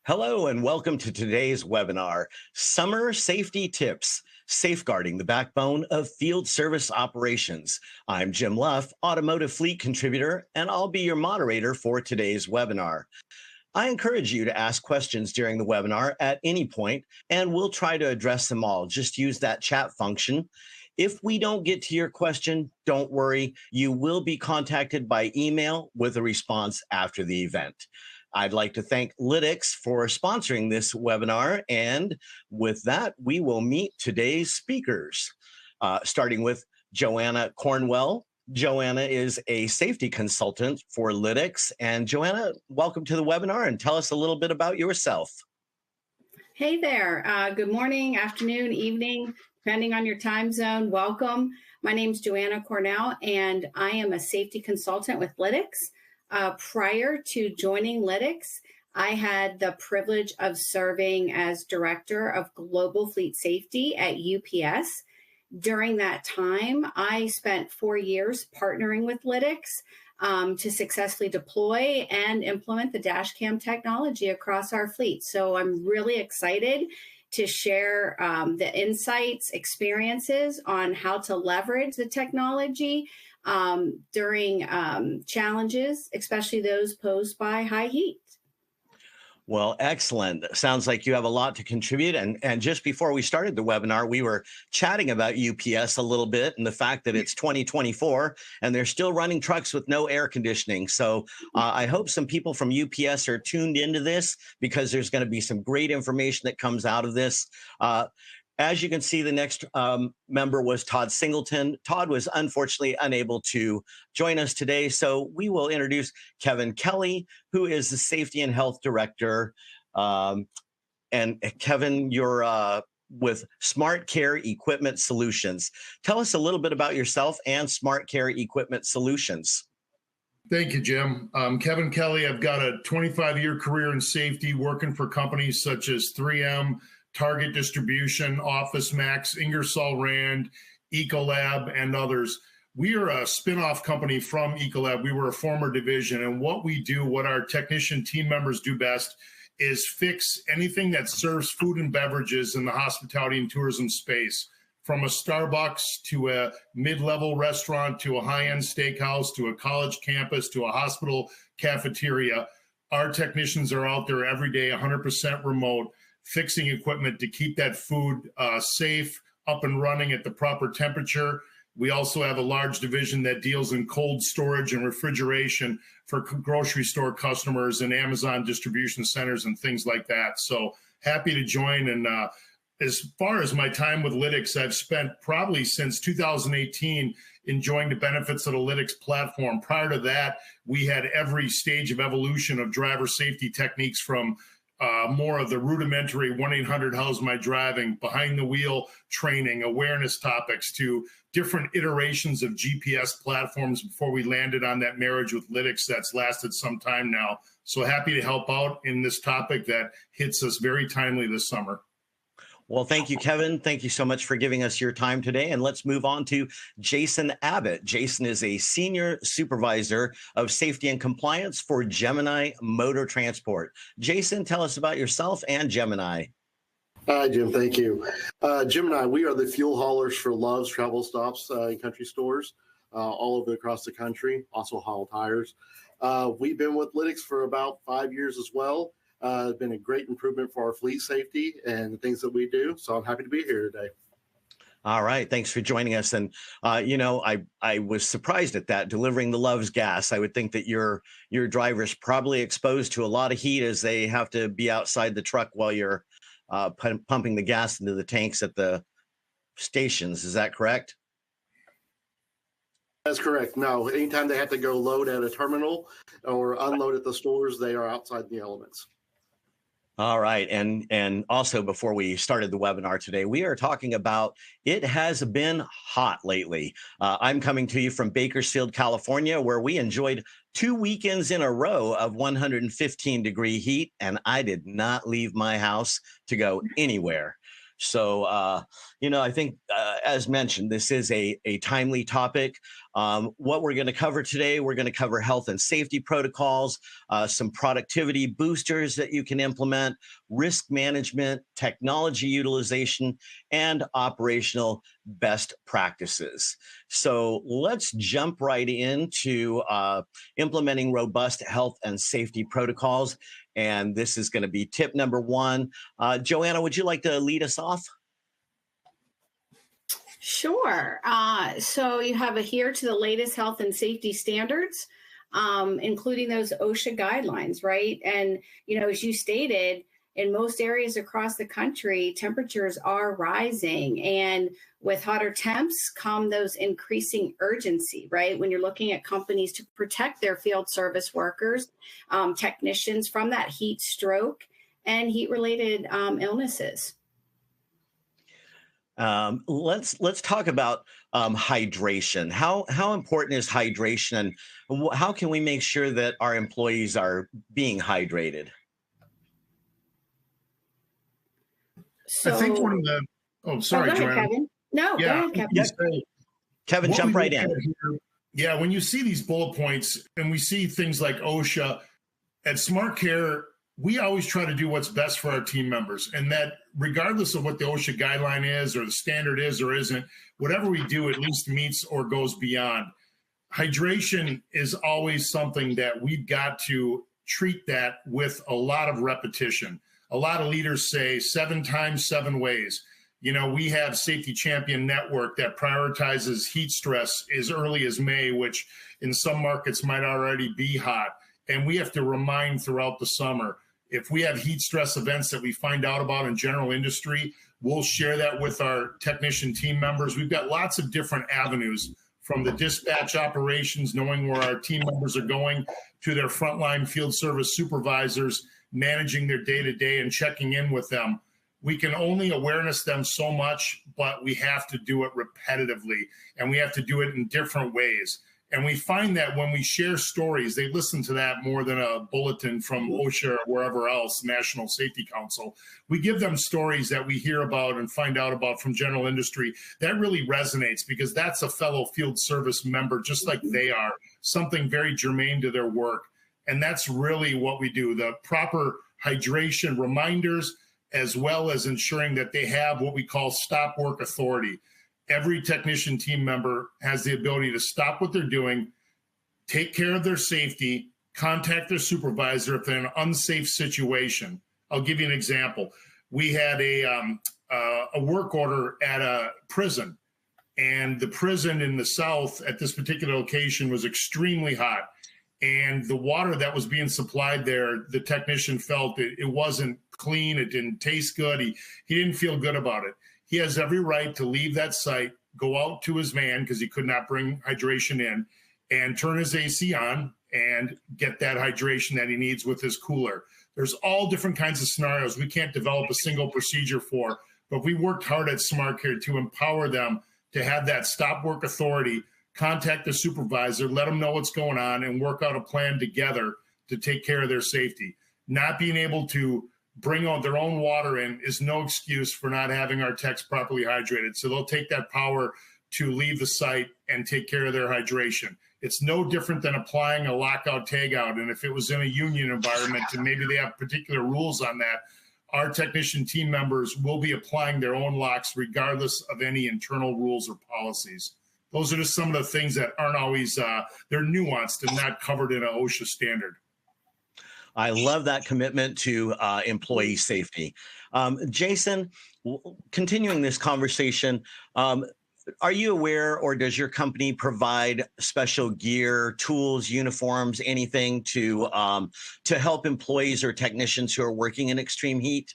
Hello and welcome to today's webinar, Summer Safety Tips, Safeguarding the Backbone of Field Service Operations. I'm Jim Luff, Automotive Fleet contributor, and I'll be your moderator for today's webinar. I encourage you to ask questions during the webinar at any point, and we'll try to address them all. Just use that chat function. If we don't get to your question, don't worry. You will be contacted by email with a response after the event. I'd like to thank Lytx for sponsoring this webinar. And with that, we will meet today's speakers, starting with Joanna Cornwell. Joanna is a safety consultant for Lytx. And Joanna, welcome to the webinar and tell us a little bit about yourself. Hey there. Good morning, afternoon, evening, depending on your time zone. Welcome. My name is Joanna Cornell, and I am a safety consultant with Lytx. Prior to joining Lytx, I had the privilege of serving as Director of Global Fleet Safety at UPS. During that time, I spent 4 years partnering with Lytx to successfully deploy and implement the dashcam technology across our fleet. So I'm really excited to share the insights, experiences on how to leverage the technology during challenges, especially those posed by high heat. Well, excellent. Sounds like you have a lot to contribute. And just before we started the webinar, we were chatting about UPS a little bit and the fact that it's 2024 and they're still running trucks with no air conditioning. So I hope some people from UPS are tuned into this because there's going to be some great information that comes out of this. As you can see, the next member was Todd Singleton. Todd was unfortunately unable to join us today, so we will introduce Kevin Kelly, who is the Safety and Health Director. And Kevin, you're with Smart Care Equipment Solutions. Tell us a little bit about yourself and Smart Care Equipment Solutions. Thank you, Jim. Kevin Kelly. I've got a 25-year career in safety, working for companies such as 3M, Target Distribution, Office Max, Ingersoll Rand, Ecolab, and others. We are a spin-off company from Ecolab. We were a former division, and what we do, what our technician team members do best, is fix anything that serves food and beverages in the hospitality and tourism space, from a Starbucks to a mid-level restaurant to a high-end steakhouse to a college campus to a hospital cafeteria. Our technicians are out there every day, 100% remote, fixing equipment to keep that food safe, up and running at the proper temperature. We also have a large division that deals in cold storage and refrigeration for grocery store customers and Amazon distribution centers and things like that. So happy to join. And as far as my time with Lytx, I've spent probably since 2018 enjoying the benefits of the Lytx platform. Prior to that, we had every stage of evolution of driver safety techniques, from more of the rudimentary 1-800 how's my driving, behind the wheel training, awareness topics, to different iterations of GPS platforms before we landed on that marriage with Lytx that's lasted some time now. So happy to help out in this topic that hits us very timely this summer. Well, thank you, Kevin. Thank you so much for giving us your time today. And let's move on to Jason Abbott. Jason is a Senior Supervisor of Safety and Compliance for Gemini Motor Transport. Jason, tell us about yourself and Gemini. Hi, Jim. Thank you. Gemini, we are the fuel haulers for Love's Travel Stops and country stores all over across the country, also haul tires. We've been with Lytx for about 5 years as well. It's been a great improvement for our fleet safety and the things that we do. So I'm happy to be here today. All right. Thanks for joining us. And, I was surprised at that, delivering the Love's gas. I would think that your driver's probably exposed to a lot of heat as they have to be outside the truck while you're pumping the gas into the tanks at the stations. Is that correct? That's correct. No, anytime they have to go load at a terminal or unload at the stores, they are outside the elements. All right. And also, before we started the webinar today, we are talking about it has been hot lately. I'm coming to you from Bakersfield, California, where we enjoyed 2 weekends in a row of 115-degree heat, and I did not leave my house to go anywhere. So, I think, as mentioned, this is a timely topic. What we're going to cover today, we're going to cover health and safety protocols, some productivity boosters that you can implement, risk management, technology utilization, and operational best practices. So let's jump right into implementing robust health and safety protocols. And this is going to be tip number one. Joanna, would you like to lead us off? Sure. So you have adhere to the latest health and safety standards, including those OSHA guidelines, right? And, as you stated, in most areas across the country, temperatures are rising. And with hotter temps come those increasing urgency, right? When you're looking at companies to protect their field service workers, technicians from that heat stroke and heat-related illnesses. Let's talk about hydration. How important is hydration, and how can we make sure that our employees are being hydrated? I think one of the. Oh, sorry, go ahead, Joanna. Kevin. No, Yeah, go ahead, Kevin. Kevin, jump right in. Yeah, when you see these bullet points and we see things like OSHA, at Smart Care, we always try to do what's best for our team members. And that regardless of what the OSHA guideline is or the standard is or isn't, whatever we do at least meets or goes beyond. Hydration is always something that we've got to treat that with a lot of repetition. A lot of leaders say 7 times, 7 ways. We have Safety Champion Network that prioritizes heat stress as early as May, which in some markets might already be hot. And we have to remind throughout the summer. If we have heat stress events that we find out about in general industry, we'll share that with our technician team members. We've got lots of different avenues, from the dispatch operations, knowing where our team members are going, to their frontline field service supervisors, managing their day-to-day and checking in with them. We can only awareness them so much, but we have to do it repetitively, and we have to do it in different ways. And we find that when we share stories, they listen to that more than a bulletin from OSHA or wherever else, National Safety Council. We give them stories that we hear about and find out about from general industry. That really resonates because that's a fellow field service member, just like they are, something very germane to their work. And that's really what we do, the proper hydration reminders, as well as ensuring that they have what we call stop work authority. Every technician team member has the ability to stop what they're doing, take care of their safety, contact their supervisor if they're in an unsafe situation. I'll give you an example. We had a work order at a prison, and the prison in the south at this particular location was extremely hot. And the water that was being supplied there, the technician felt it wasn't clean. It didn't taste good. He didn't feel good about it. He has every right to leave that site, go out to his van because he could not bring hydration in, and turn his AC on and get that hydration that he needs with his cooler. There's all different kinds of scenarios we can't develop a single procedure for, but we worked hard at Smart Care to empower them to have that stop work authority, contact the supervisor, let them know what's going on, and work out a plan together to take care of their safety. Not being able to bring on their own water in is no excuse for not having our techs properly hydrated. So they'll take that power to leave the site and take care of their hydration. It's no different than applying a lockout tagout. And if it was in a union environment and maybe they have particular rules on that, our technician team members will be applying their own locks regardless of any internal rules or policies. Those are just some of the things that aren't always, they're nuanced and not covered in an OSHA standard. I love that commitment to employee safety. Jason, continuing this conversation, are you aware, or does your company provide special gear, tools, uniforms, anything to help employees or technicians who are working in extreme heat?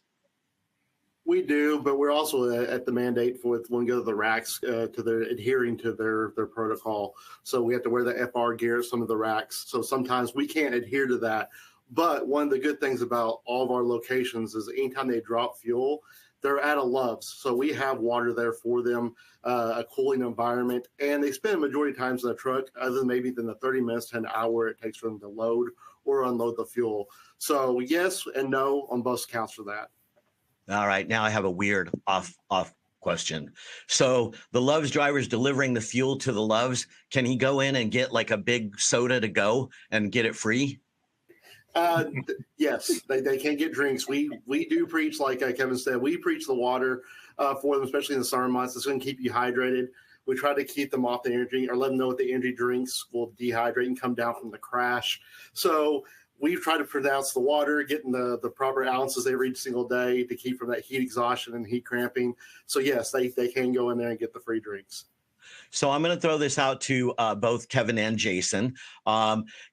We do, but we're also at the mandate for when we go to the racks to their adhering to their protocol. So we have to wear the FR gear at some of the racks. So sometimes we can't adhere to that. But one of the good things about all of our locations is anytime they drop fuel, they're at a Love's. So we have water there for them, a cooling environment, and they spend a majority of times in the truck, other than maybe the 30 minutes to an hour it takes for them to load or unload the fuel. So yes and no on both counts for that. All right, now I have a weird off question. So the Love's driver's delivering the fuel to the Love's. Can he go in and get like a big soda to go and get it free? Yes, they can get drinks. We do preach, like Kevin said, we preach the water for them, especially in the summer months. It's going to keep you hydrated. We try to keep them off the energy or let them know what the energy drinks will dehydrate and come down from the crash. So we try to pronounce the water, getting the proper ounces every single day to keep from that heat exhaustion and heat cramping. So yes, they can go in there and get the free drinks. So I'm going to throw this out to both Kevin and Jason.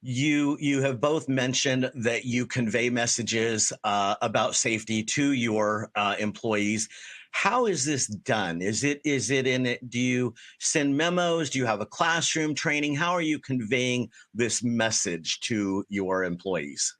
You have both mentioned that you convey messages about safety to your employees. How is this done? Is it in it? Do you send memos? Do you have a classroom training? How are you conveying this message to your employees?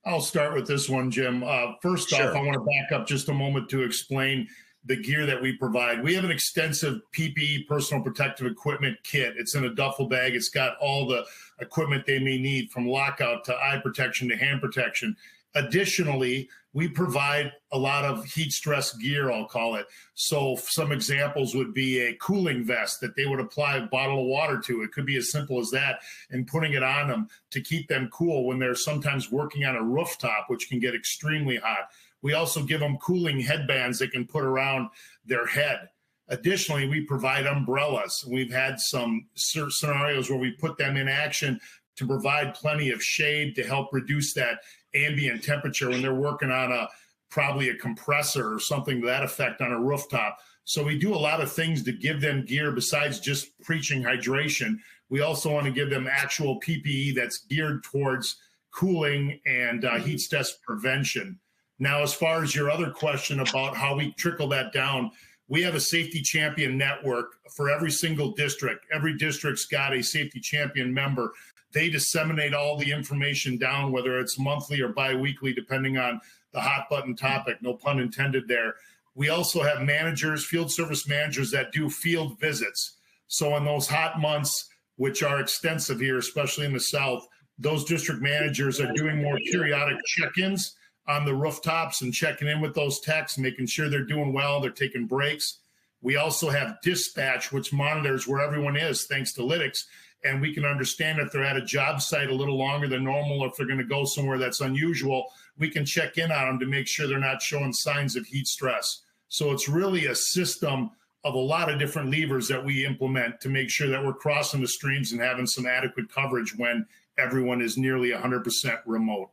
I'll start with this one, Jim. First Sure. off, I want to back up just a moment to explain the gear that we provide. We have an extensive PPE, personal protective equipment kit. It's in a duffel bag. It's got all the equipment they may need, from lockout to eye protection to hand protection. Additionally, we provide a lot of heat stress gear, I'll call it. So some examples would be a cooling vest that they would apply a bottle of water to. It could be as simple as that, and putting it on them to keep them cool when they're sometimes working on a rooftop, which can get extremely hot. We also give them cooling headbands they can put around their head. Additionally, we provide umbrellas. We've had some scenarios where we put them in action to provide plenty of shade to help reduce that ambient temperature when they're working on probably a compressor or something to that effect on a rooftop. So we do a lot of things to give them gear besides just preaching hydration. We also want to give them actual PPE that's geared towards cooling and heat stress prevention. Now, as far as your other question about how we trickle that down, we have a safety champion network for every single district. Every district's got a safety champion member. They disseminate all the information down, whether it's monthly or biweekly, depending on the hot button topic, no pun intended there. We also have managers, field service managers that do field visits. So in those hot months, which are extensive here, especially in the South, those district managers are doing more periodic check-ins on the rooftops and checking in with those techs, making sure they're doing well, they're taking breaks. We also have dispatch, which monitors where everyone is, thanks to Lytx, and we can understand if they're at a job site a little longer than normal, or if they're going to go somewhere that's unusual, we can check in on them to make sure they're not showing signs of heat stress. So it's really a system of a lot of different levers that we implement to make sure that we're crossing the streams and having some adequate coverage when everyone is nearly 100% remote.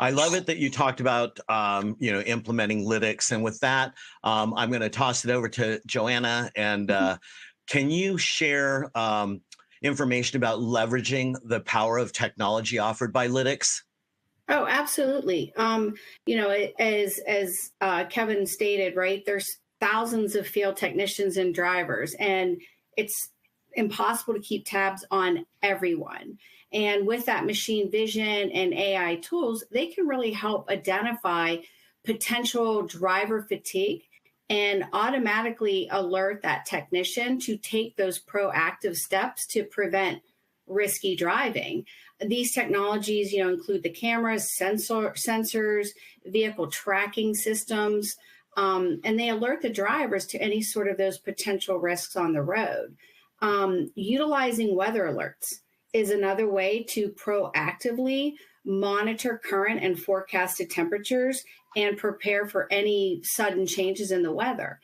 I love it that you talked about, implementing Lytx. And with that, I'm going to toss it over to Joanna. And can you share information about leveraging the power of technology offered by Lytx? Oh, absolutely. As Kevin stated, right, there's thousands of field technicians and drivers, and it's impossible to keep tabs on everyone. And with that machine vision and AI tools, they can really help identify potential driver fatigue and automatically alert that technician to take those proactive steps to prevent risky driving. These technologies, include the cameras, sensors, vehicle tracking systems, and they alert the drivers to any sort of those potential risks on the road. Utilizing weather alerts is another way to proactively monitor current and forecasted temperatures and prepare for any sudden changes in the weather.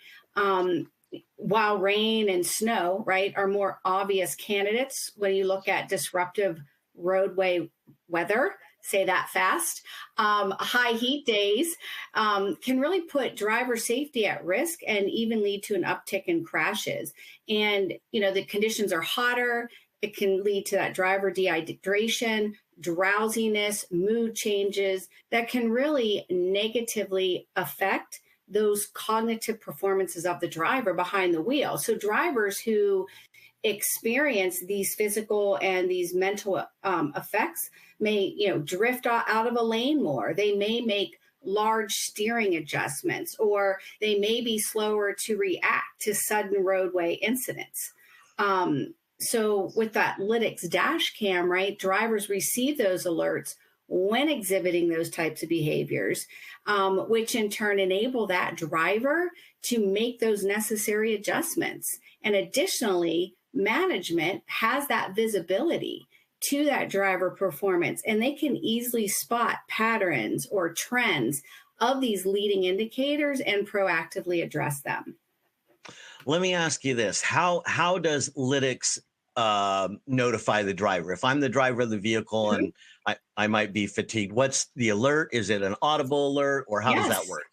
While rain and snow, right, are more obvious candidates when you look at disruptive roadway weather, say that fast, high heat days can really put driver safety at risk and even lead to an uptick in crashes. And, the conditions are hotter. It can lead to that driver dehydration, drowsiness, mood changes that can really negatively affect those cognitive performances of the driver behind the wheel. So drivers who experience these physical and these mental effects may, drift out of a lane more. They may make large steering adjustments, or they may be slower to react to sudden roadway incidents. So with that Lytx dash cam, right, drivers receive those alerts when exhibiting those types of behaviors, which in turn enable that driver to make those necessary adjustments. And additionally, management has that visibility to that driver performance, and they can easily spot patterns or trends of these leading indicators and proactively address them. Let me ask you this. How does Lytx notify the driver? If I'm the driver of the vehicle and I might be fatigued, what's the alert? Is it an audible alert, or how does that work?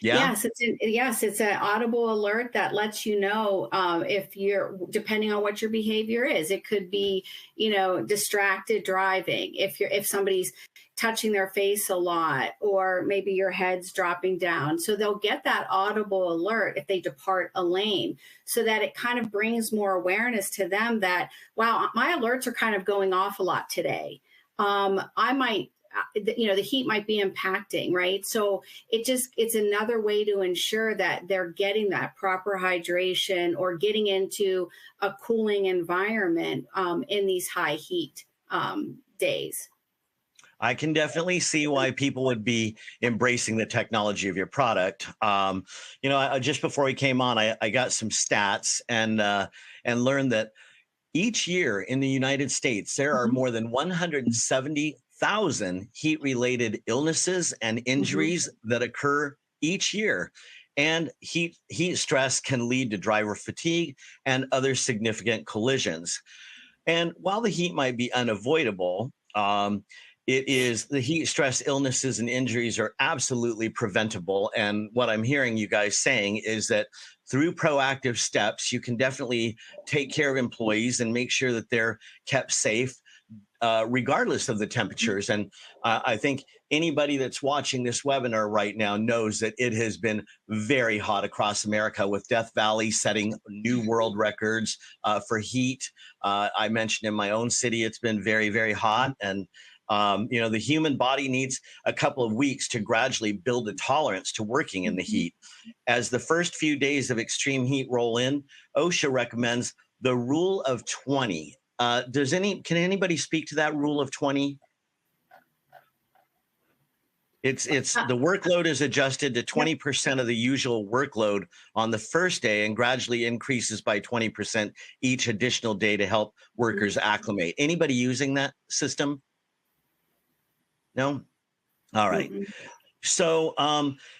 Yeah. Yes, it's an audible alert that lets you know if you're, depending on what your behavior is. It could be, distracted driving. If somebody's touching their face a lot, or maybe your head's dropping down. So they'll get that audible alert if they depart a lane, so that it kind of brings more awareness to them that, wow, my alerts are kind of going off a lot today. I might, the heat might be impacting, right? So it's another way to ensure that they're getting that proper hydration or getting into a cooling environment in these high heat days. I can definitely see why people would be embracing the technology of your product. Just before we came on, I got some stats and learned that each year in the United States, there are more than 170,000 heat-related illnesses and injuries that occur each year. And heat stress can lead to driver fatigue and other significant collisions. And while the heat might be unavoidable, the heat stress illnesses and injuries are absolutely preventable. And what I'm hearing you guys saying is that through proactive steps, you can definitely take care of employees and make sure that they're kept safe, regardless of the temperatures. And I think anybody that's watching this webinar right now knows that it has been very hot across America, with Death Valley setting new world records for heat. I mentioned in my own city, it's been very, very hot. And the human body needs a couple of weeks to gradually build a tolerance to working in the heat. As the first few days of extreme heat roll in, OSHA recommends the rule of 20. Can anybody speak to that rule of 20? It's the workload is adjusted to 20% of the usual workload on the first day and gradually increases by 20% each additional day to help workers acclimate. Anybody using that system? No? All right. So,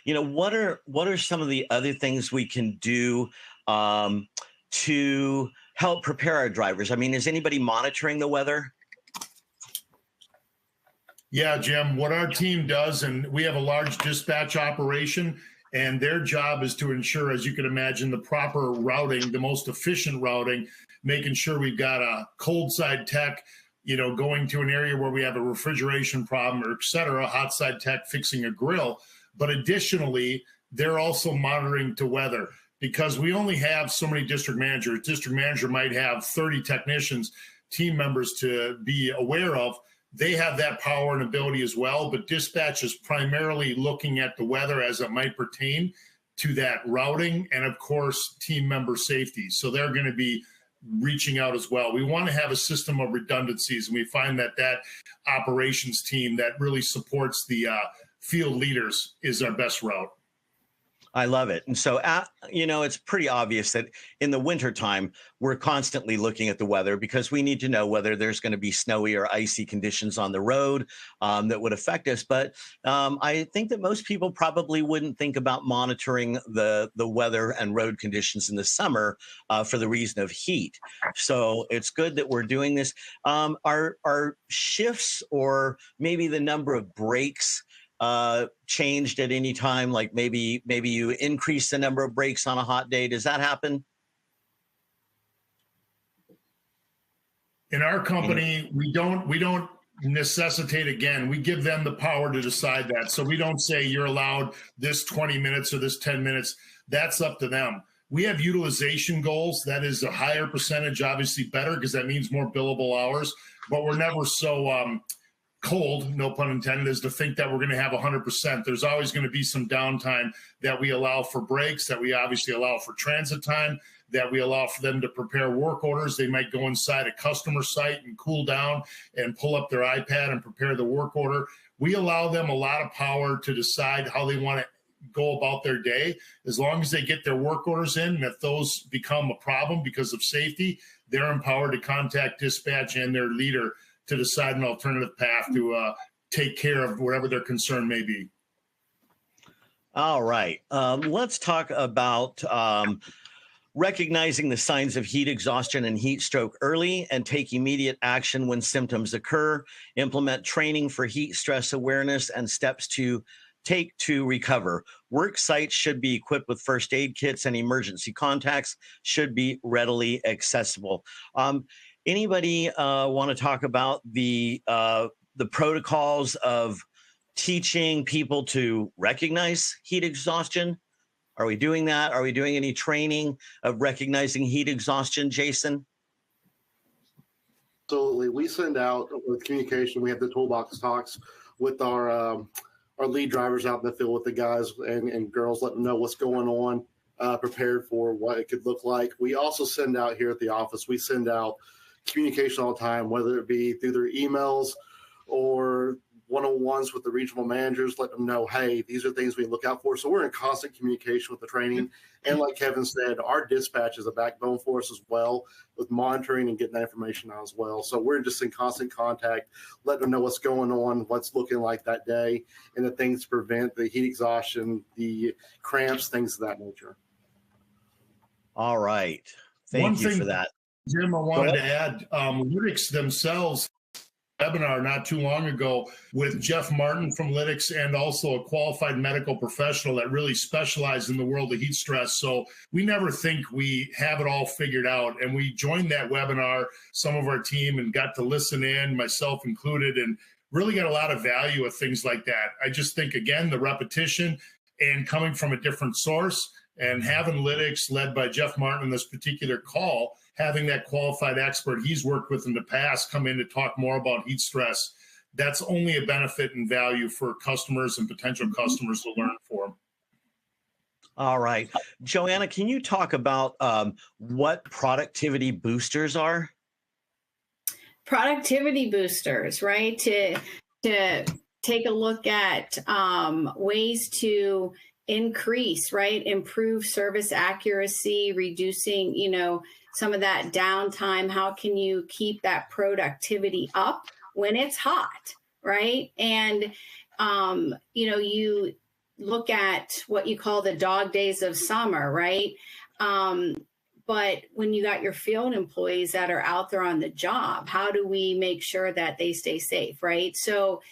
what are some of the other things we can do to help prepare our drivers? I mean, is anybody monitoring the weather? Yeah, Jim, what our team does, and we have a large dispatch operation, and their job is to ensure, as you can imagine, the proper routing, the most efficient routing, making sure we've got a cold side tech, going to an area where we have a refrigeration problem, or et cetera, hot side tech fixing a grill. But additionally, they're also monitoring to weather, because we only have so many district managers. District manager might have 30 technicians, team members to be aware of. They have that power and ability as well, but dispatch is primarily looking at the weather as it might pertain to that routing and, of course, team member safety. So they're going to be reaching out as well. We want to have a system of redundancies, and we find that operations team that really supports the field leaders is our best route. I love it. And so, it's pretty obvious that in the wintertime, we're constantly looking at the weather, because we need to know whether there's going to be snowy or icy conditions on the road that would affect us. But I think that most people probably wouldn't think about monitoring the weather and road conditions in the summer for the reason of heat. So it's good that we're doing this. Are shifts, or maybe the number of breaks, changed at any time? Like maybe you increase the number of breaks on a hot day. Does that happen? In our company, we don't necessitate, again, we give them the power to decide that. So we don't say you're allowed this 20 minutes or this 10 minutes. That's up to them. We have utilization goals. That is a higher percentage, obviously better, because that means more billable hours, but we're never so cold, no pun intended, is to think that we're going to have 100%. There's always going to be some downtime that we allow for breaks, that we obviously allow for transit time, that we allow for them to prepare work orders. They might go inside a customer site and cool down and pull up their iPad and prepare the work order. We allow them a lot of power to decide how they want to go about their day, as long as they get their work orders in. And if those become a problem because of safety, they're empowered to contact dispatch and their leader to decide an alternative path to take care of whatever their concern may be. All right. Let's talk about recognizing the signs of heat exhaustion and heat stroke early and take immediate action when symptoms occur. Implement training for heat stress awareness and steps to take to recover. Work sites should be equipped with first aid kits, and emergency contacts should be readily accessible. Anybody want to talk about the protocols of teaching people to recognize heat exhaustion? Are we doing that? Are we doing any training of recognizing heat exhaustion, Jason? Absolutely. We send out with communication. We have the toolbox talks with our lead drivers out in the field with the guys and girls, let them know what's going on, prepared for what it could look like. We also send out here at the office, we send out communication all the time, whether it be through their emails or one-on-ones with the regional managers, let them know, hey, these are things we look out for. So we're in constant communication with the training. And like Kevin said, our dispatch is a backbone for us as well, with monitoring and getting that information out as well. So we're just in constant contact, letting them know what's going on, what's looking like that day, and the things to prevent the heat exhaustion, the cramps, things of that nature. All right. Thank you for that. Jim, I wanted to add, Lytx themselves webinar not too long ago with Jeff Martin from Lytx, and also a qualified medical professional that really specialized in the world of heat stress. So we never think we have it all figured out. And we joined that webinar, some of our team, and got to listen in, myself included, and really got a lot of value of things like that. I just think, again, the repetition and coming from a different source, and having Lytx led by Jeff Martin in this particular call, having that qualified expert he's worked with in the past come in to talk more about heat stress, that's only a benefit and value for customers and potential customers to learn from. All right. Joanna, can you talk about what productivity boosters are? Productivity boosters, right? To take a look at ways to increase, right? Improve service accuracy, reducing, some of that downtime. How can you keep that productivity up when it's hot, right? And, you look at what you call the dog days of summer, right? But when you got your field employees that are out there on the job, how do we make sure that they stay safe, right? So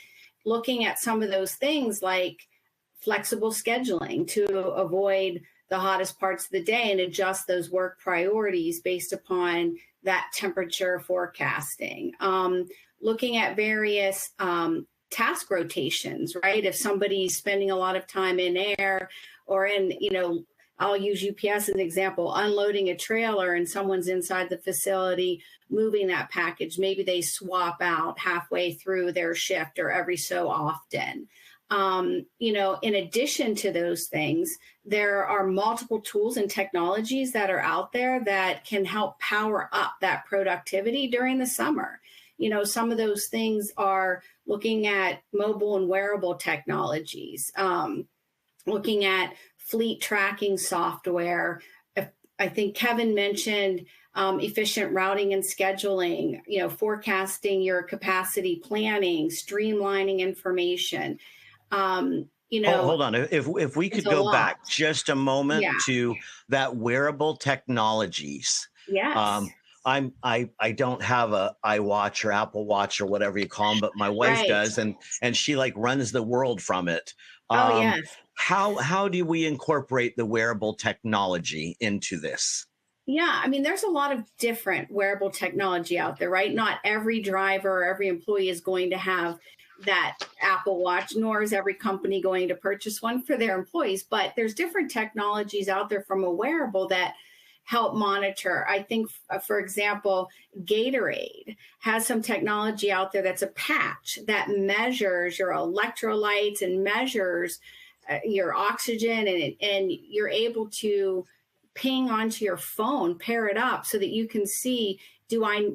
looking at some of those things like flexible scheduling to avoid the hottest parts of the day and adjust those work priorities based upon that temperature forecasting. Looking at various task rotations, right? If somebody's spending a lot of time in air or in, I'll use UPS as an example, unloading a trailer and someone's inside the facility moving that package, maybe they swap out halfway through their shift or every so often. In addition to those things, there are multiple tools and technologies that are out there that can help power up that productivity during the summer. Some of those things are looking at mobile and wearable technologies, looking at fleet tracking software. I think Kevin mentioned efficient routing and scheduling, forecasting your capacity planning, streamlining information. Hold on. If we could go back just a moment to that wearable technologies. Yes. I don't have a iWatch or Apple Watch or whatever you call them, but my wife does, and she runs the world from it. Yes. How do we incorporate the wearable technology into this? Yeah, there's a lot of different wearable technology out there, right? Not every driver or every employee is going to have that Apple Watch, nor is every company going to purchase one for their employees. But there's different technologies out there from a wearable that help monitor. I think, for example, Gatorade has some technology out there that's a patch that measures your electrolytes and measures your oxygen, and you're able to ping onto your phone, pair it up so that you can see, do I,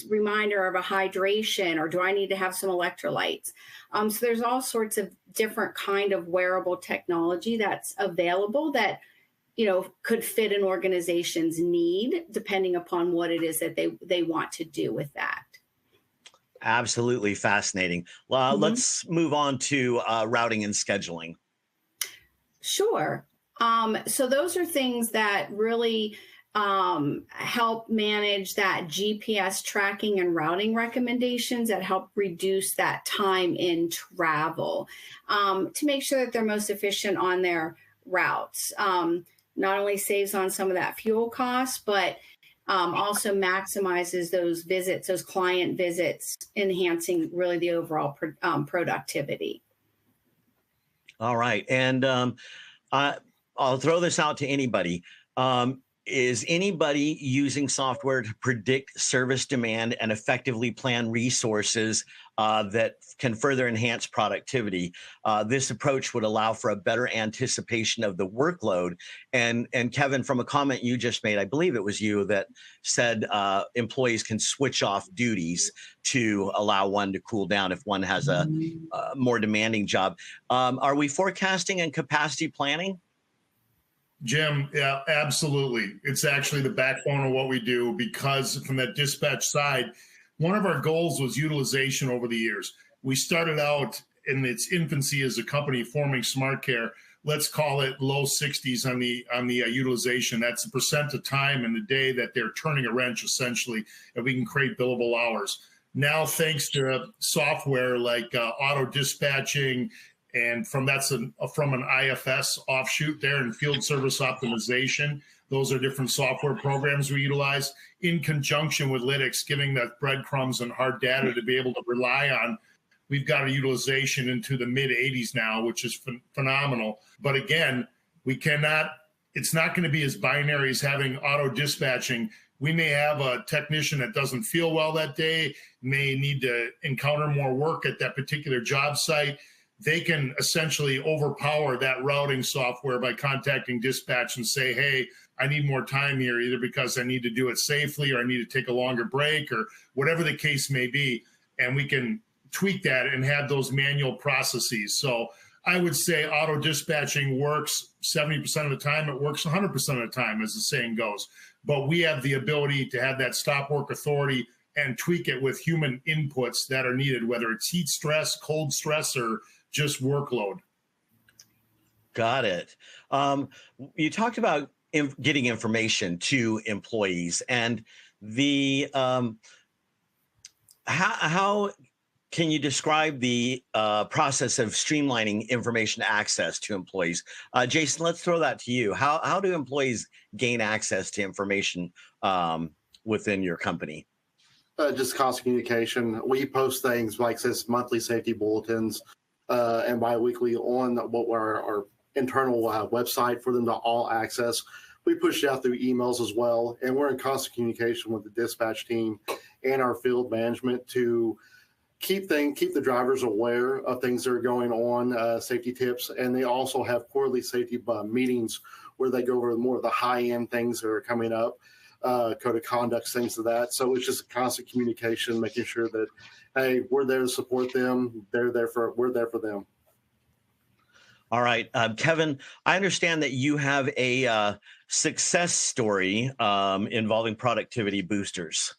reminder of a hydration, or do I need to have some electrolytes? So there's all sorts of different kind of wearable technology that's available that, could fit an organization's need depending upon what it is that they want to do with that. Absolutely fascinating. Let's move on to routing and scheduling. Sure. So those are things that really help manage that GPS tracking and routing recommendations that help reduce that time in travel, to make sure that they're most efficient on their routes. Not only saves on some of that fuel cost, but also maximizes those visits, those client visits, enhancing really the overall productivity. All right. And I'll throw this out to anybody. Is anybody using software to predict service demand and effectively plan resources that can further enhance productivity? This approach would allow for a better anticipation of the workload. And Kevin, from a comment you just made, I believe it was you that said employees can switch off duties to allow one to cool down if one has a more demanding job. Are we forecasting and capacity planning? Jim, yeah, absolutely. It's actually the backbone of what we do, because from that dispatch side, one of our goals was utilization over the years. We started out in its infancy as a company forming SmartCare. Let's call it low 60s on the utilization. That's the percent of time in the day that they're turning a wrench, essentially, and we can create billable hours. Now, thanks to software like auto dispatching, and from an IFS offshoot there in field service optimization. Those are different software programs we utilize in conjunction with Lytx, giving that breadcrumbs and hard data to be able to rely on. We've got a utilization into the mid 80s now, which is phenomenal. But again, it's not going to be as binary as having auto dispatching. We may have a technician that doesn't feel well that day, may need to encounter more work at that particular job site. They can essentially overpower that routing software by contacting dispatch and say, hey, I need more time here, either because I need to do it safely or I need to take a longer break or whatever the case may be. And we can tweak that and have those manual processes. So I would say auto dispatching works 70% of the time. It works 100% of the time, as the saying goes. But we have the ability to have that stop work authority and tweak it with human inputs that are needed, whether it's heat stress, cold stress, or just workload. Got it. You talked about getting information to employees, and the how can you describe the process of streamlining information access to employees? Jason, let's throw that to you. How do employees gain access to information within your company? Just constant communication. We post things like this monthly safety bulletins and biweekly on our internal website for them to all access. We push it out through emails as well, and we're in constant communication with the dispatch team and our field management to keep the drivers aware of things that are going on, safety tips, and they also have quarterly safety meetings where they go over more of the high-end things that are coming up, code of conduct, things of that. So it's just a constant communication, making sure that, hey, we're there to support them. We're there for them. All right, Kevin, I understand that you have a success story involving productivity boosters.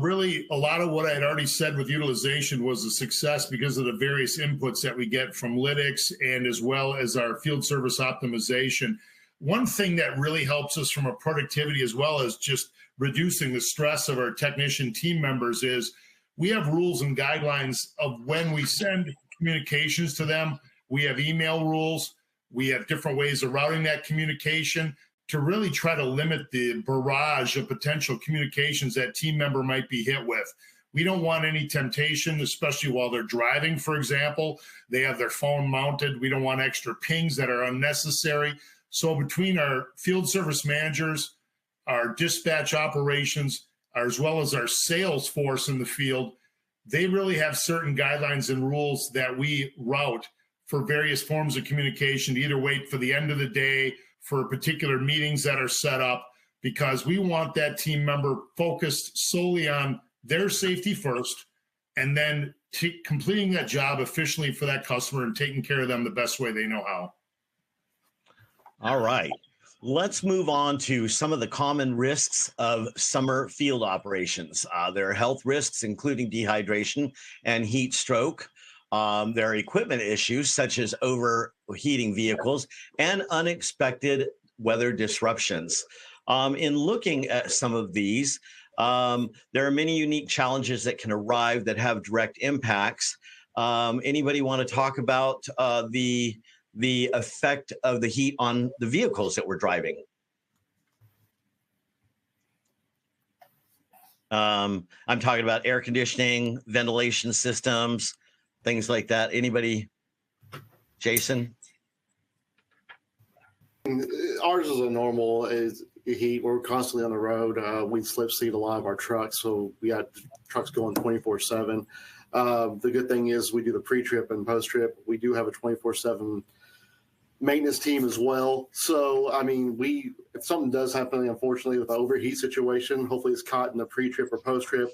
Really, a lot of what I had already said with utilization was a success because of the various inputs that we get from Lytx and as well as our field service optimization. One thing that really helps us from a productivity as well as just reducing the stress of our technician team members is we have rules and guidelines of when we send communications to them. We have email rules. We have different ways of routing that communication to really try to limit the barrage of potential communications that team member might be hit with. We don't want any temptation, especially while they're driving, for example. They have their phone mounted. We don't want extra pings that are unnecessary. So between our field service managers, our dispatch operations, as well as our sales force in the field, they really have certain guidelines and rules that we route for various forms of communication to either wait for the end of the day for particular meetings that are set up, because we want that team member focused solely on their safety first, and then completing that job efficiently for that customer and taking care of them the best way they know how. All right. Let's move on to some of the common risks of summer field operations. There are health risks, including dehydration and heat stroke. There are equipment issues, such as overheating vehicles and unexpected weather disruptions. In looking at some of these, there are many unique challenges that can arrive that have direct impacts. Anybody want to talk about the effect of the heat on the vehicles that we're driving? I'm talking about air conditioning, ventilation systems, things like that. Anybody? Jason? Ours is a normal is heat. We're constantly on the road. We slip seat a lot of our trucks, so we got trucks going 24/7. The good thing is we do the pre-trip and post-trip. We do have a 24/7 maintenance team as well. So, I mean, if something does happen, unfortunately, with the overheat situation, hopefully it's caught in the pre-trip or post-trip.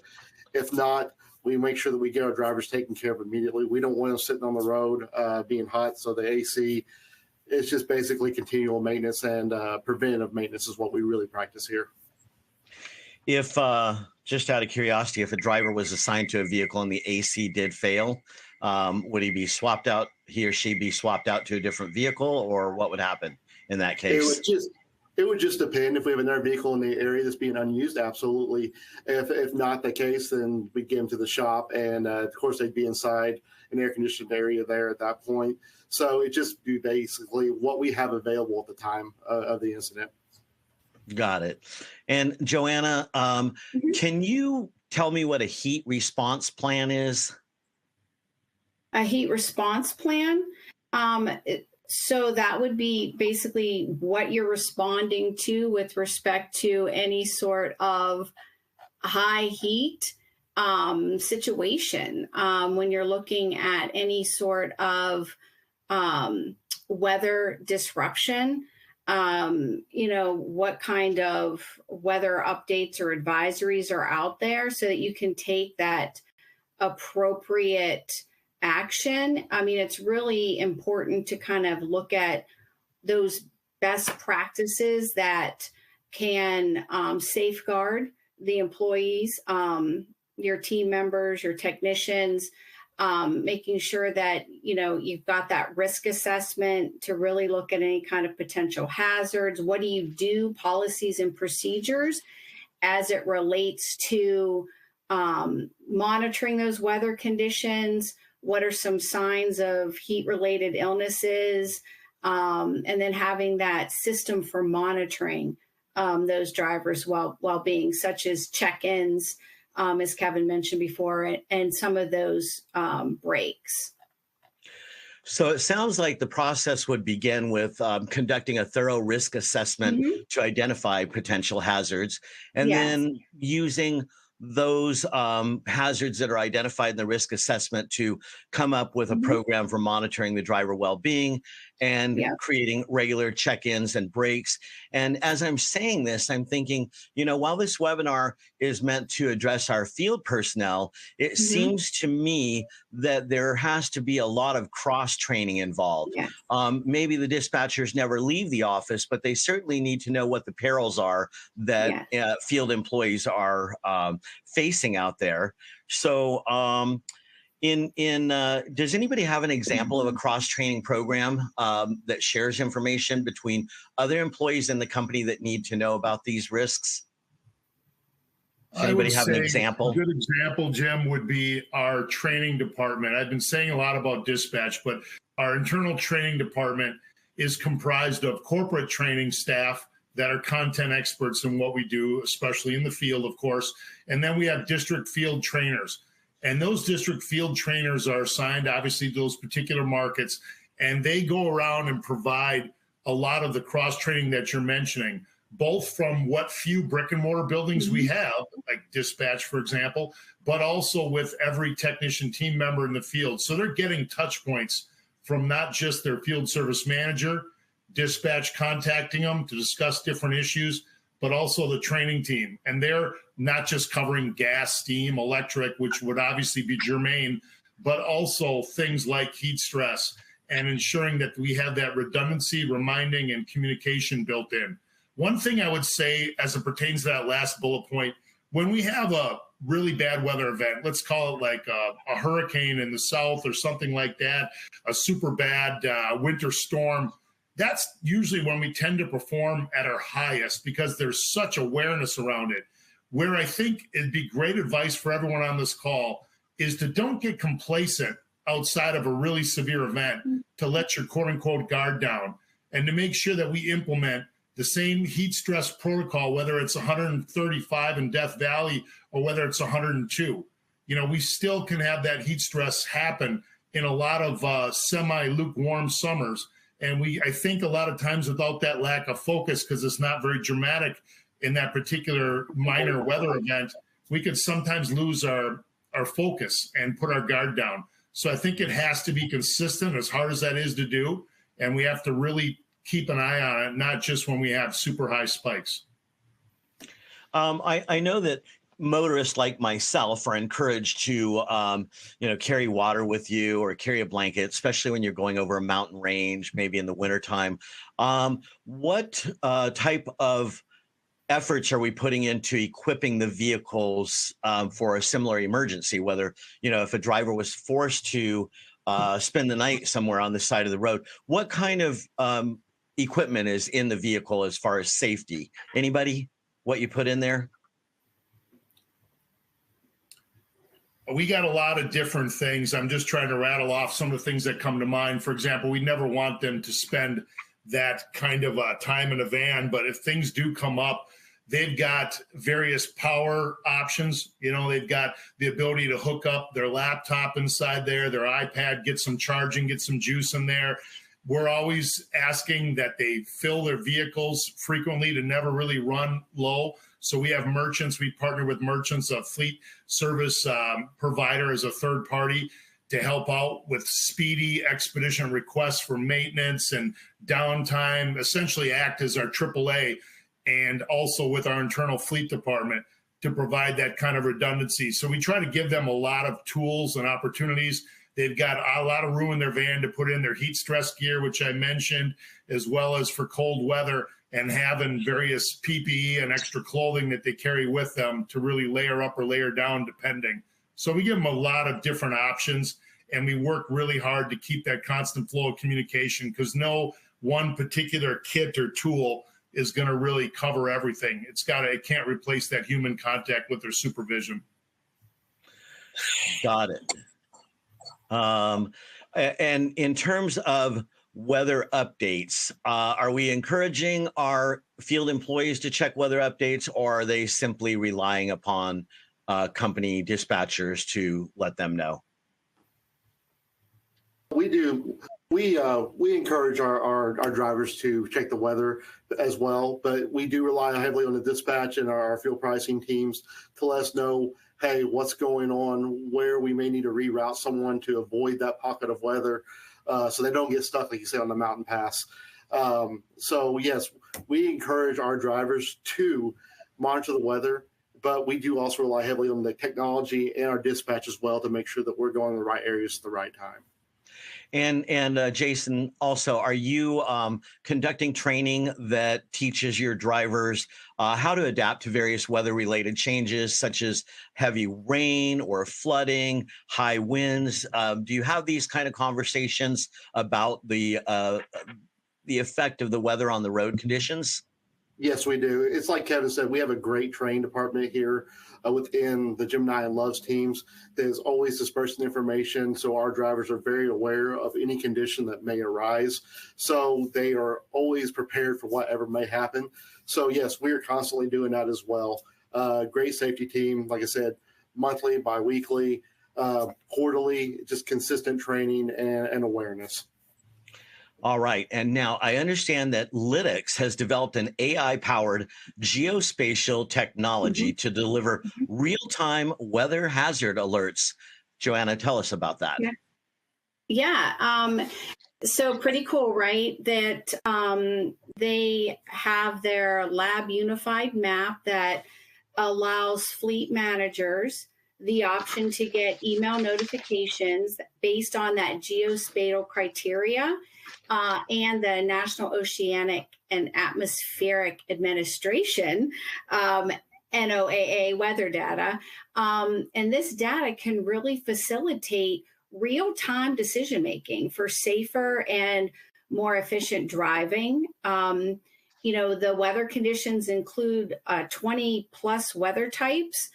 If not, we make sure that we get our drivers taken care of immediately. We don't want them sitting on the road being hot. So the AC, it's just basically continual maintenance and preventative maintenance is what we really practice here. If, just out of curiosity, if a driver was assigned to a vehicle and the AC did fail, would he or she be swapped out to a different vehicle, or what would happen in that case? It would just depend. If we have another vehicle in the area that's being unused, absolutely. If not the case, then we get them to the shop, and of course they'd be inside an air conditioned area there at that point. So it just be basically what we have available at the time of the incident. Got it. And Joanna, can you tell me what a heat response plan is? A heat response plan. So that would be basically what you're responding to with respect to any sort of high heat situation. When you're looking at any sort of weather disruption, what kind of weather updates or advisories are out there so that you can take that appropriate action. I mean, it's really important to kind of look at those best practices that can safeguard the employees, your team members, your technicians, making sure that, you've got that risk assessment to really look at any kind of potential hazards. What do you do? Policies and procedures as it relates to monitoring those weather conditions. What are some signs of heat-related illnesses? And then having that system for monitoring those drivers' well-being, such as check-ins, as Kevin mentioned before, and some of those breaks. So it sounds like the process would begin with conducting a thorough risk assessment to identify potential hazards, and then using those hazards that are identified in the risk assessment to come up with a program for monitoring the driver well-being and creating regular check-ins and breaks. And as I'm saying this, I'm thinking, while this webinar is meant to address our field personnel, it seems to me that there has to be a lot of cross-training involved. Maybe the dispatchers never leave the office, but they certainly need to know what the perils are that field employees are facing out there. So does anybody have an example of a cross-training program that shares information between other employees in the company that need to know about these risks? Does anybody have an example? A good example, Jim, would be our training department. I've been saying a lot about dispatch, but our internal training department is comprised of corporate training staff that are content experts in what we do, especially in the field, of course. And then we have district field trainers. And those district field trainers are assigned, obviously, to those particular markets. And they go around and provide a lot of the cross-training that you're mentioning, both from what few brick and mortar buildings we have, like dispatch, for example, but also with every technician team member in the field. So they're getting touch points from not just their field service manager, dispatch contacting them to discuss different issues, but also the training team. And they're not just covering gas, steam, electric, which would obviously be germane, but also things like heat stress and ensuring that we have that redundancy, reminding, and communication built in. One thing I would say as it pertains to that last bullet point, when we have a really bad weather event, let's call it like a hurricane in the south or something like that, a super bad winter storm, that's usually when we tend to perform at our highest because there's such awareness around it. Where I think it'd be great advice for everyone on this call is to don't get complacent outside of a really severe event, to let your quote unquote guard down, and to make sure that we implement the same heat stress protocol, whether it's 135 in Death Valley or whether it's 102. You know, we still can have that heat stress happen in a lot of semi-lukewarm summers. And I think a lot of times without that lack of focus, because it's not very dramatic in that particular minor weather event, we could sometimes lose our focus and put our guard down. So I think it has to be consistent, as hard as that is to do. And we have to really keep an eye on it, not just when we have super high spikes. I know that motorists like myself are encouraged to, carry water with you or carry a blanket, especially when you're going over a mountain range, maybe in the wintertime. What type of efforts are we putting into equipping the vehicles for a similar emergency? Whether, if a driver was forced to spend the night somewhere on the side of the road, what kind of equipment is in the vehicle as far as safety? Anybody, what you put in there? We got a lot of different things. I'm just trying to rattle off some of the things that come to mind. For example, we never want them to spend that kind of time in a van, but if things do come up, they've got various power options. They've got the ability to hook up their laptop inside there, their iPad, get some charging, get some juice in there. We're always asking that they fill their vehicles frequently to never really run low. So we have merchants, we partner with merchants, a fleet service provider as a third party to help out with speedy expedition requests for maintenance and downtime, essentially act as our AAA, and also with our internal fleet department to provide that kind of redundancy. So we try to give them a lot of tools and opportunities. They've got a lot of room in their van to put in their heat stress gear, which I mentioned, as well as for cold weather, and having various PPE and extra clothing that they carry with them to really layer up or layer down depending. So we give them a lot of different options, and we work really hard to keep that constant flow of communication, because no one particular kit or tool is going to really cover everything. It can't replace that human contact with their supervision. Got it. And in terms of weather updates, are we encouraging our field employees to check weather updates, or are they simply relying upon company dispatchers to let them know? We do. We encourage our drivers to check the weather as well, but we do rely heavily on the dispatch and our field pricing teams to let us know, hey, what's going on, where we may need to reroute someone to avoid that pocket of weather, so they don't get stuck, like you say, on the mountain pass. So yes, we encourage our drivers to monitor the weather, but we do also rely heavily on the technology and our dispatch as well to make sure that we're going in the right areas at the right time. And Jason, also, are you conducting training that teaches your drivers how to adapt to various weather-related changes, such as heavy rain or flooding, high winds? Do you have these kind of conversations about the effect of the weather on the road conditions? Yes, we do. It's like Kevin said, we have a great training department here within the Gemini and Loves teams that is always dispersing information, so our drivers are very aware of any condition that may arise. So they are always prepared for whatever may happen. So yes, we are constantly doing that as well. Great safety team, like I said, monthly, bi-weekly, quarterly, just consistent training and awareness. All right. And now I understand that Lytx has developed an AI-powered geospatial technology to deliver real-time weather hazard alerts. Joanna, tell us about that. Yeah. So pretty cool, right? That they have their lab unified map that allows fleet managers the option to get email notifications based on that geospatial criteria and the National Oceanic and Atmospheric Administration. NOAA weather data. And this data can really facilitate real-time decision making for safer and more efficient driving. The weather conditions include 20 plus weather types.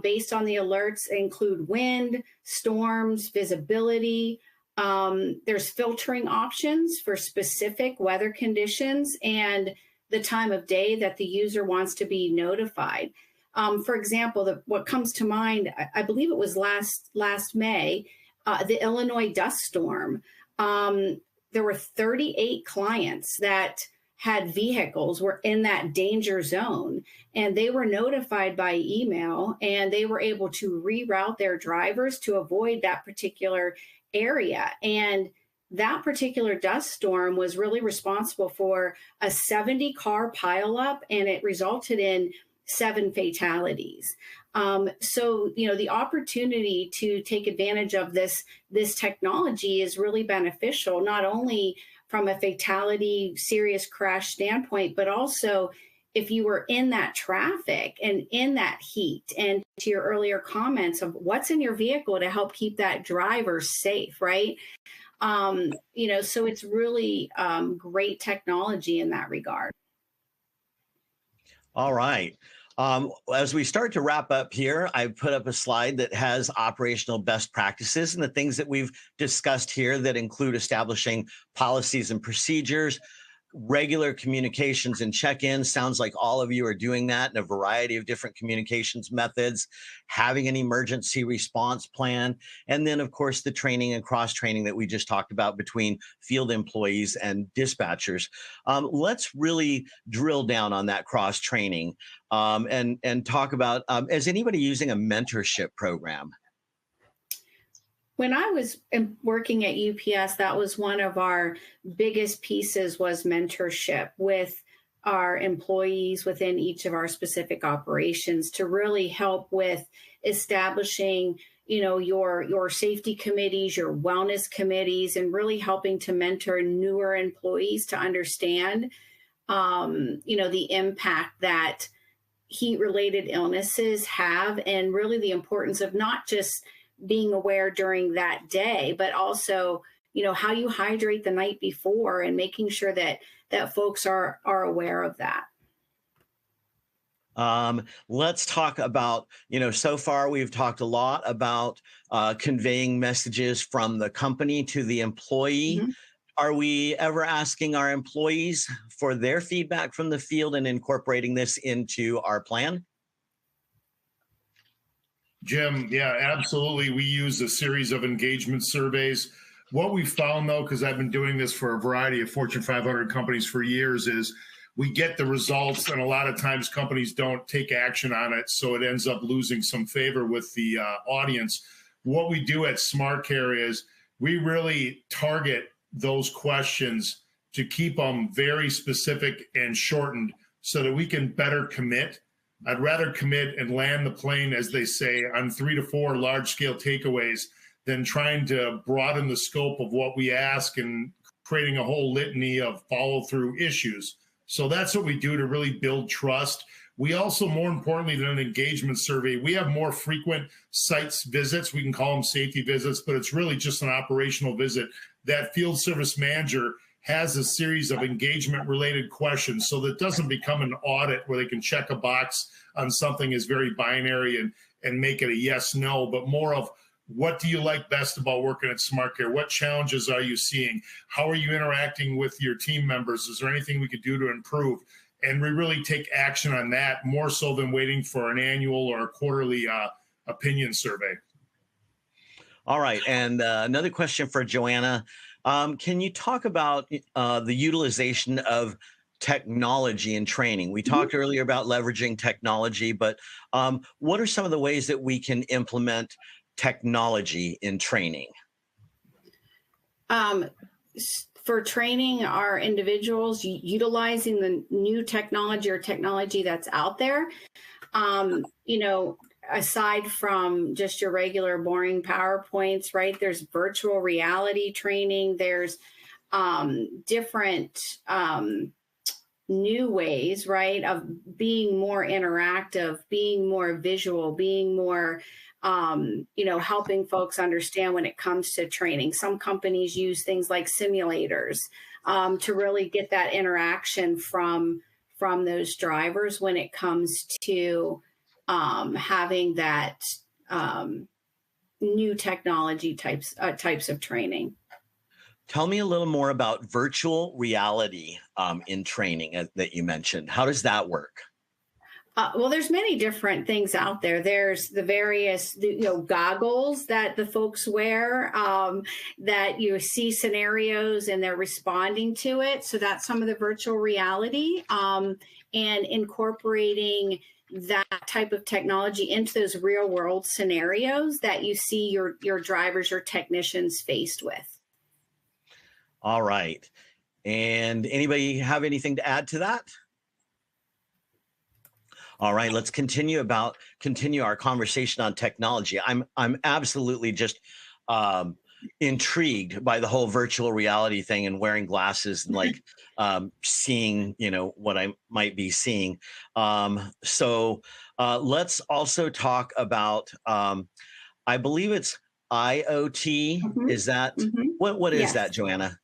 Based on the alerts, they include wind, storms, visibility. There's filtering options for specific weather conditions and the time of day that the user wants to be notified. For example, what comes to mind, I believe it was last May, the Illinois dust storm. There were 38 clients that had vehicles were in that danger zone, and they were notified by email, and they were able to reroute their drivers to avoid that particular area. And that particular dust storm was really responsible for a 70 car pileup, and it resulted in 7 fatalities. So, the opportunity to take advantage of this technology is really beneficial, not only from a fatality, serious crash standpoint, but also if you were in that traffic and in that heat, and to your earlier comments of what's in your vehicle to help keep that driver safe, right? So it's really great technology in that regard. All right. As we start to wrap up here, I've put up a slide that has operational best practices and the things that we've discussed here that include establishing policies and procedures, regular communications and check-ins. Sounds like all of you are doing that in a variety of different communications methods, having an emergency response plan, and then, of course, the training and cross-training that we just talked about between field employees and dispatchers. Let's really drill down on that cross-training and talk about, is anybody using a mentorship program? When I was working at UPS, that was one of our biggest pieces was mentorship with our employees within each of our specific operations to really help with establishing, your safety committees, your wellness committees, and really helping to mentor newer employees to understand, the impact that heat-related illnesses have, and really the importance of not just being aware during that day, but also, how you hydrate the night before and making sure that folks are aware of that. Let's talk about, so far we've talked a lot about conveying messages from the company to the employee. Mm-hmm. Are we ever asking our employees for their feedback from the field and incorporating this into our plan? Jim, yeah, absolutely. We use a series of engagement surveys. What we found, though, because I've been doing this for a variety of Fortune 500 companies for years, is we get the results, and a lot of times companies don't take action on it, so it ends up losing some favor with the audience. What we do at SmartCare is we really target those questions to keep them very specific and shortened so that we can better commit. I'd rather commit and land the plane, as they say, on 3 to 4 large-scale takeaways than trying to broaden the scope of what we ask and creating a whole litany of follow-through issues. So that's what we do to really build trust. We also, more importantly than an engagement survey, we have more frequent sites visits. We can call them safety visits, but it's really just an operational visit. That field service manager has a series of engagement-related questions so that it doesn't become an audit where they can check a box on something is very binary and make it a yes, no, but more of what do you like best about working at SmartCare? What challenges are you seeing? How are you interacting with your team members? Is there anything we could do to improve? And we really take action on that more so than waiting for an annual or a quarterly opinion survey. All right. And another question for Joanna. Can you talk about the utilization of technology in training? We talked earlier about leveraging technology, but what are some of the ways that we can implement technology in training? for training our individuals, utilizing the new technology or technology that's out there, you know, aside from just your regular boring PowerPoints, right? There's virtual reality training. There's different new ways, right, of being more interactive, being more visual, being more, you know, helping folks understand when it comes to training. Some companies use things like simulators to really get that interaction from those drivers when it comes to having that new technology types of training. Tell me a little more about virtual reality in training that you mentioned. How does that work? Well, there's many different things out there. There's the various, you know, goggles that the folks wear that you see scenarios and they're responding to it. So that's some of the virtual reality and incorporating that type of technology into those real world scenarios that you see your drivers, your technicians faced with. All right. And anybody have anything to add to that? All right, let's continue our conversation on technology. I'm absolutely just intrigued by the whole virtual reality thing and wearing glasses and like seeing, you know, what I might be seeing. So let's also talk about, I believe it's IoT. Mm-hmm. Is that what is that, Joanna?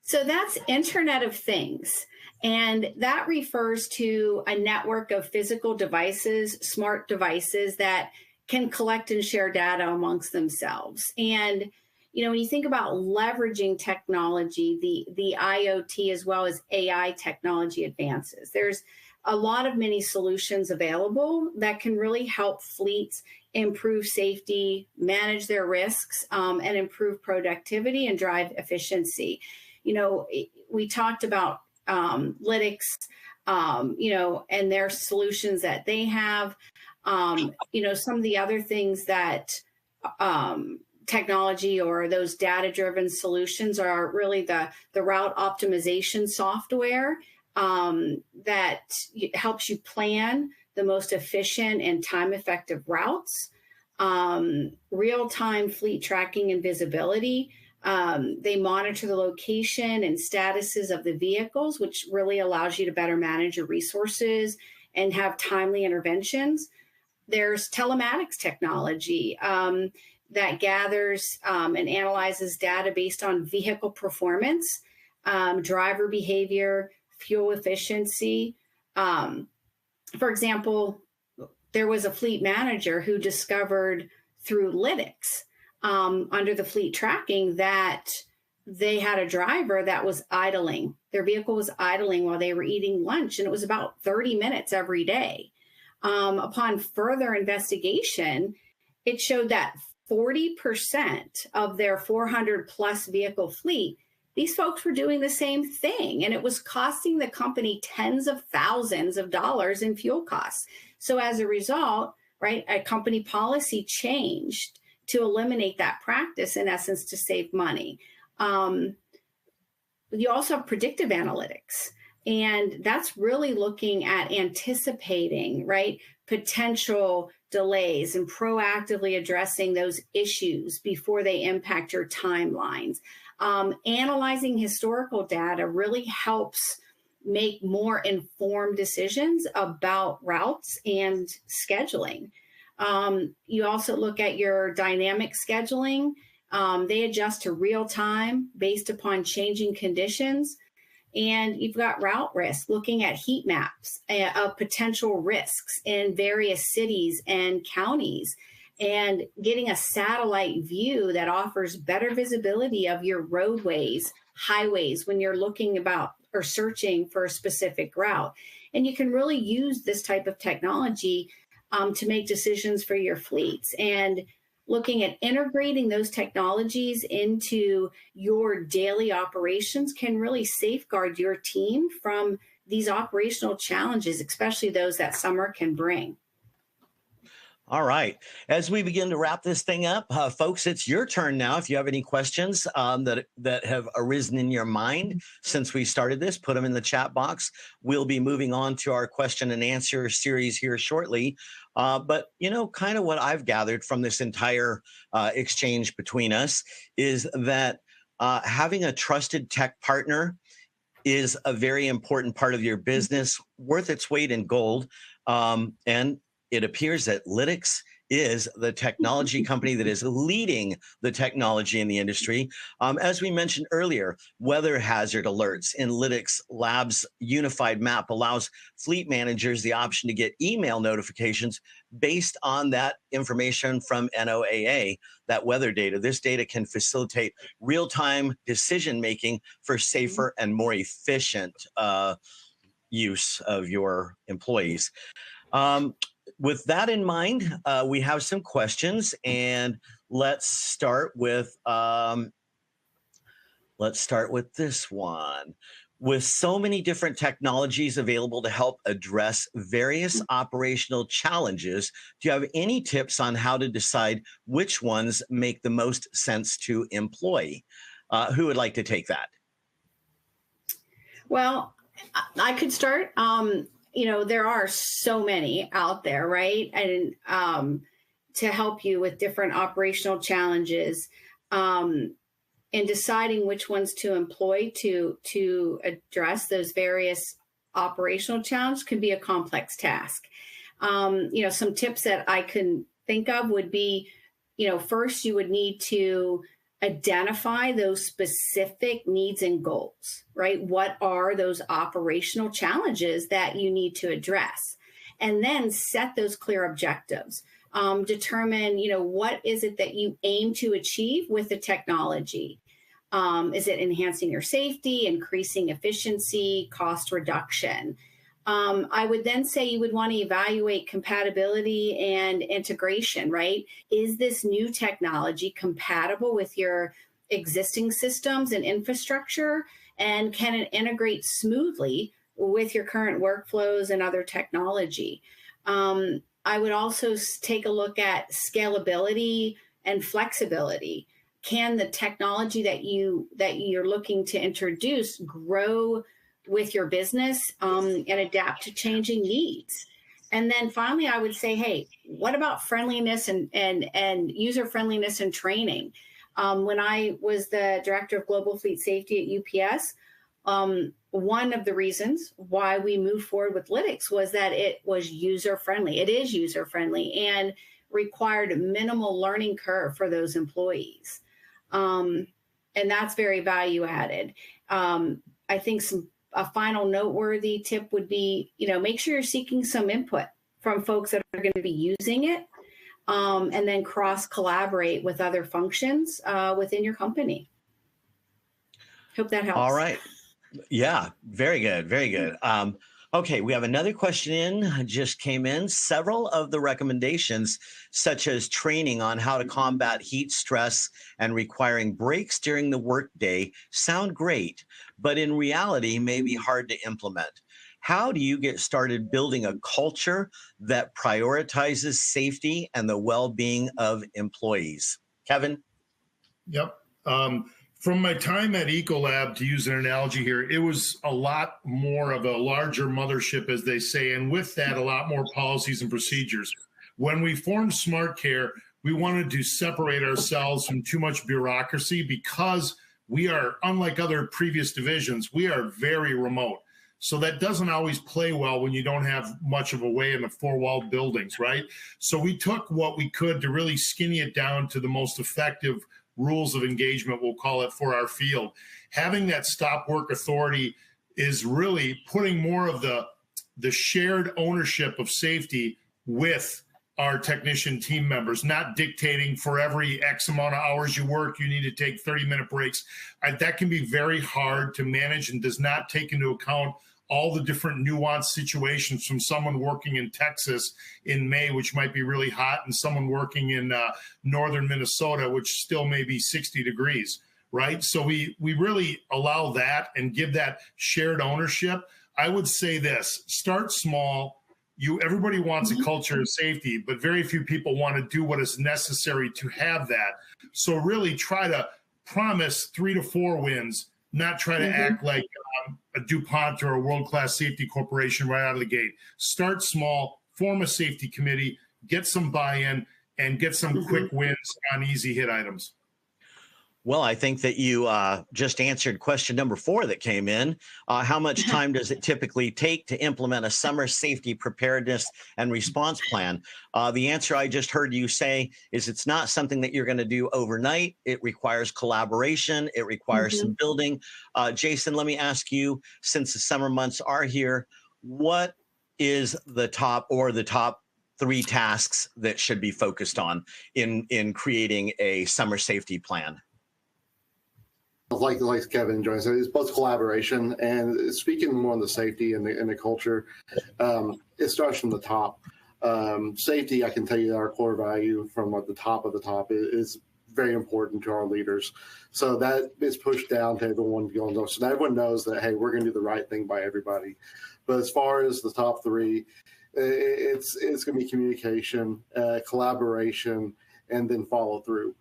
So that's Internet of Things. And that refers to a network of physical devices, smart devices that can collect and share data amongst themselves. And, you know, when you think about leveraging technology, the IoT as well as AI technology advances, there's a lot of many solutions available that can really help fleets improve safety, manage their risks, and improve productivity and drive efficiency. You know, we talked about Lytx, you know, and their solutions that they have. You know, some of the other things that technology or those data-driven solutions are really the route optimization software that helps you plan the most efficient and time-effective routes, real-time fleet tracking and visibility. They monitor the location and statuses of the vehicles, which really allows you to better manage your resources and have timely interventions. There's telematics technology that gathers and analyzes data based on vehicle performance, driver behavior, fuel efficiency. For example, there was a fleet manager who discovered through Lytx under the fleet tracking that they had a driver that was idling. Their vehicle was idling while they were eating lunch, and it was about 30 minutes every day. Upon further investigation, it showed that 40% of their 400 plus vehicle fleet, these folks were doing the same thing, and it was costing the company tens of thousands of dollars in fuel costs. So as a result, right, a company policy changed to eliminate that practice, in essence, to save money. You also have predictive analytics, and that's really looking at anticipating, right, potential delays and proactively addressing those issues before they impact your timelines. Analyzing historical data really helps make more informed decisions about routes and scheduling. You also look at your dynamic scheduling. They adjust to real time based upon changing conditions. And you've got route risk, looking at heat maps of potential risks in various cities and counties, and getting a satellite view that offers better visibility of your roadways, highways, when you're looking about or searching for a specific route. And you can really use this type of technology to make decisions for your fleets. And looking at integrating those technologies into your daily operations can really safeguard your team from these operational challenges, especially those that summer can bring. All right. As we begin to wrap this thing up, folks, it's your turn now. If you have any questions that have arisen in your mind since we started this, put them in the chat box. We'll be moving on to our question and answer series here shortly. But kind of what I've gathered from this entire exchange between us is that having a trusted tech partner is a very important part of your business, worth its weight in gold. And it appears that Lytx is the technology company that is leading the technology in the industry. As we mentioned earlier, weather hazard alerts in Lytx Labs unified map allows fleet managers the option to get email notifications based on that information from NOAA, that weather data. This data can facilitate real-time decision-making for safer and more efficient use of your employees. With that in mind, we have some questions, and let's start with this one. With so many different technologies available to help address various operational challenges, do you have any tips on how to decide which ones make the most sense to employ? Who would like to take that? Well, I could start. There are so many out there, right? And to help you with different operational challenges, and deciding which ones to employ to address those various operational challenges can be a complex task. Some tips that I can think of would be, first you would need to identify those specific needs and goals, right? What are those operational challenges that you need to address? And then set those clear objectives. Determine, what is it that you aim to achieve with the technology? Is it enhancing your safety, increasing efficiency, cost reduction? I would then say you would want to evaluate compatibility and integration, right? Is this new technology compatible with your existing systems and infrastructure? And can it integrate smoothly with your current workflows and other technology? I would also take a look at scalability and flexibility. Can the technology that you're looking to introduce grow with your business and adapt to changing needs? And then finally, I would say, hey, what about friendliness and user friendliness and training? When I was the director of global fleet safety at UPS, one of the reasons why we moved forward with Lytx was that it was user friendly. It is user friendly and required minimal learning curve for those employees. And that's very value added. I think a final noteworthy tip would be, make sure you're seeking some input from folks that are going to be using it, and then cross collaborate with other functions within your company. Hope that helps. All right. Yeah, very good. Very good. Okay, we have another question just came in. Several of the recommendations, such as training on how to combat heat stress and requiring breaks during the workday, sound great, but in reality may be hard to implement. How do you get started building a culture that prioritizes safety and the well-being of employees? Kevin? Yep. From my time at Ecolab, to use an analogy here, it was a lot more of a larger mothership, as they say, and with that, a lot more policies and procedures. When we formed SmartCare, we wanted to separate ourselves from too much bureaucracy because we are, unlike other previous divisions, we are very remote. So that doesn't always play well when you don't have much of a way in the four-wall buildings, right? So we took what we could to really skinny it down to the most effective rules of engagement, we'll call it, for our field. Having that stop work authority is really putting more of the shared ownership of safety with our technician team members, not dictating for every X amount of hours you work, you need to take 30-minute breaks. That can be very hard to manage and does not take into account all the different nuanced situations from someone working in Texas in May, which might be really hot, and someone working in northern Minnesota, which still may be 60 degrees, right? So we really allow that and give that shared ownership. I would say this: start small, everybody wants a culture of safety, but very few people want to do what is necessary to have that. So really try to promise 3 to 4 wins, not try to act like a DuPont or a world-class safety corporation right out of the gate. Start small, form a safety committee, get some buy-in, and get some quick wins on easy hit items. Well, I think that you just answered question number 4 that came in. How much time does it typically take to implement a summer safety preparedness and response plan? The answer I just heard you say is it's not something that you're going to do overnight. It requires collaboration. It requires some building. Jason, let me ask you, since the summer months are here, what is the top 3 tasks that should be focused on in creating a summer safety plan? Like Kevin joins, it's both collaboration and speaking more on the safety and the culture. It starts from the top. Safety, I can tell you, our core value from the top of the top is very important to our leaders. So that is pushed down to everyone going, so that everyone knows that, hey, we're going to do the right thing by everybody. But as far as the top 3, it's going to be communication, collaboration, and then follow through.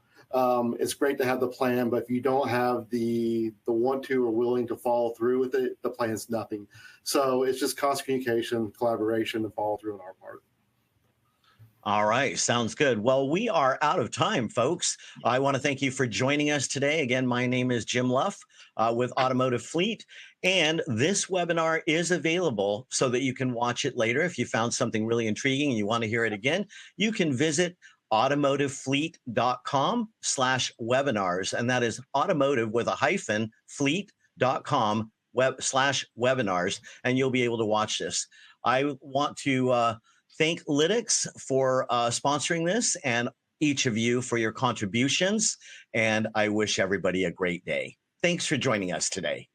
It's great to have the plan, but if you don't have the want to or willing to follow through with it, the plan's nothing. So it's just constant communication, collaboration, and follow through on our part. All right. Sounds good. Well, we are out of time, folks. I want to thank you for joining us today. Again, my name is Jim Luff with Automotive Fleet, and this webinar is available so that you can watch it later. If you found something really intriguing and you want to hear it again, you can visit automotivefleet.com/webinars. And that is automotive with a hyphen fleet.com/webinars. And you'll be able to watch this. I want to thank Lytx for sponsoring this and each of you for your contributions. And I wish everybody a great day. Thanks for joining us today.